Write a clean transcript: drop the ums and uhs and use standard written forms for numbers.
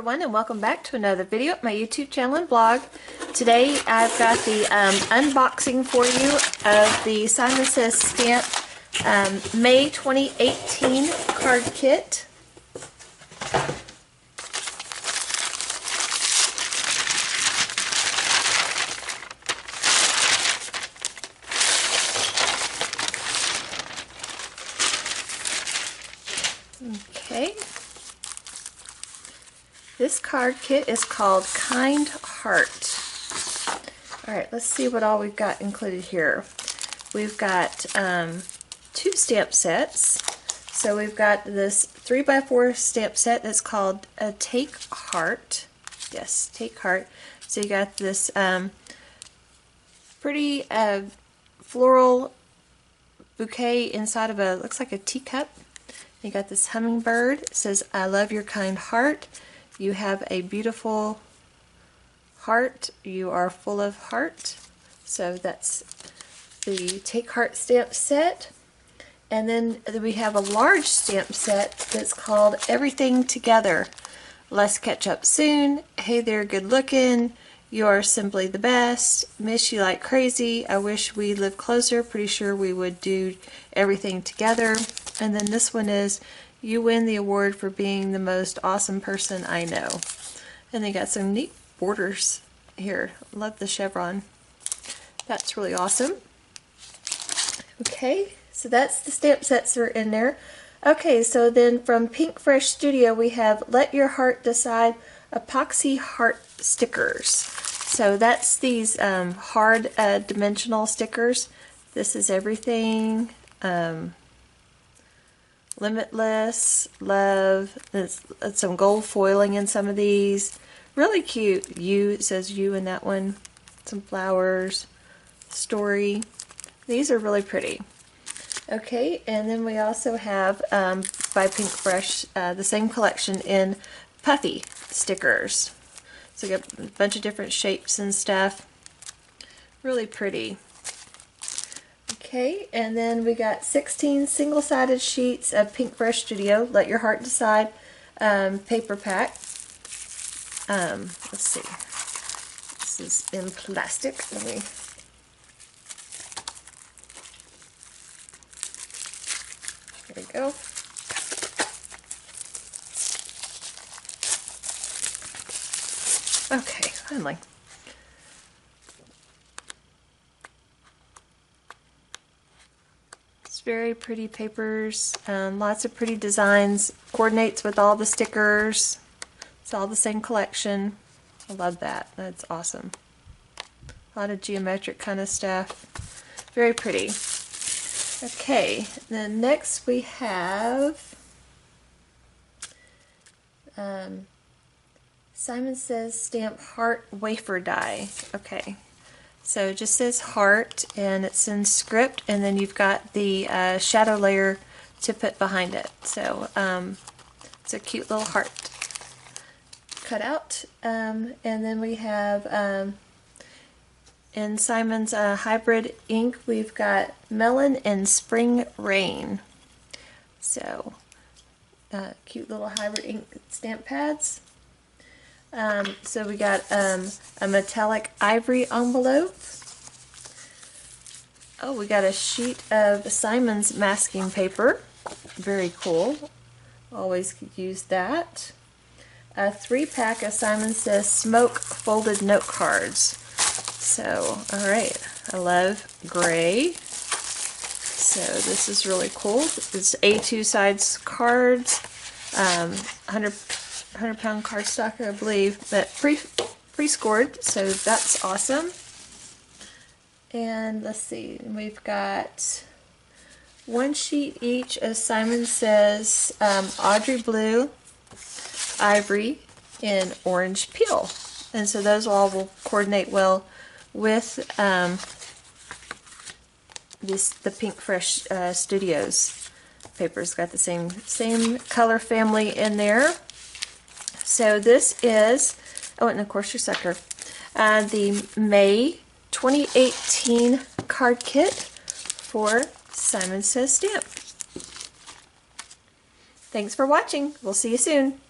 everyone, and welcome back to another video at my YouTube channel and blog. Today I've got the unboxing for you of the Simon Says Stamp May 2018 card kit. Okay. This card kit is called Kind Heart. Alright, let's see what all we've got included here. We've got 2 stamp sets. So we've got this 3x4 stamp set that's called a Take Heart. Yes, Take Heart. So you got this pretty floral bouquet inside of a, looks like a teacup. You got this hummingbird. It says, I love your kind heart. You have a beautiful heart. You are full of heart. So that's the Take Heart stamp set. And then we have a large stamp set that's called Everything Together. Let's catch up soon. Hey there, good looking. You are simply the best. Miss you like crazy. I wish we lived closer. Pretty sure we would do everything together. And then this one is, you win the award for being the most awesome person I know. And they got some neat borders here. Love the chevron. That's really awesome. Okay, so that's the stamp sets that are in there. Okay, so then from Pinkfresh Studio we have Let Your Heart Decide Epoxy Heart Stickers. So that's these hard dimensional stickers. This is everything. Limitless, love, there's some gold foiling in some of these. Really cute. You, it says you in that one. Some flowers. Story. These are really pretty. Okay, and then we also have by Pinkfresh the same collection in Puffy stickers. So we got a bunch of different shapes and stuff. Really pretty. Okay, and then we got 16 single-sided sheets of Pinkfresh Studio, Let Your Heart Decide paper pack. Let's see. This is in plastic. Let me... There we go. Okay, finally. Very pretty papers, lots of pretty designs, coordinates with all the stickers. It's all the same collection. I love that. That's awesome. A lot of geometric kind of stuff. Very pretty. Okay, then next we have Simon Says Stamp Heart Wafer Die. Okay. So it just says heart, and it's in script, and then you've got the shadow layer to put behind it. So it's a cute little heart cut out. And then we have in Simon's hybrid ink, we've got Melon and Spring Rain. So cute little hybrid ink stamp pads. So we got a metallic ivory envelope. Oh, we got a sheet of Simon's masking paper. Very cool. Always could use that. A 3-pack of Simon Says Smoke folded note cards. So, alright, I love gray. So this is really cool. It's A2 size cards, 100-pound cardstock, I believe, but pre-scored, so that's awesome. And let's see, we've got 1 sheet each of Simon Says AUDREY Blue, Ivory, and Orange Peel. And so those all will coordinate well with the Pinkfresh Studios papers. Got the same color family in there. So this is, oh, and of course your sucker, the May 2018 card kit for Simon Says Stamp. Thanks for watching. We'll see you soon.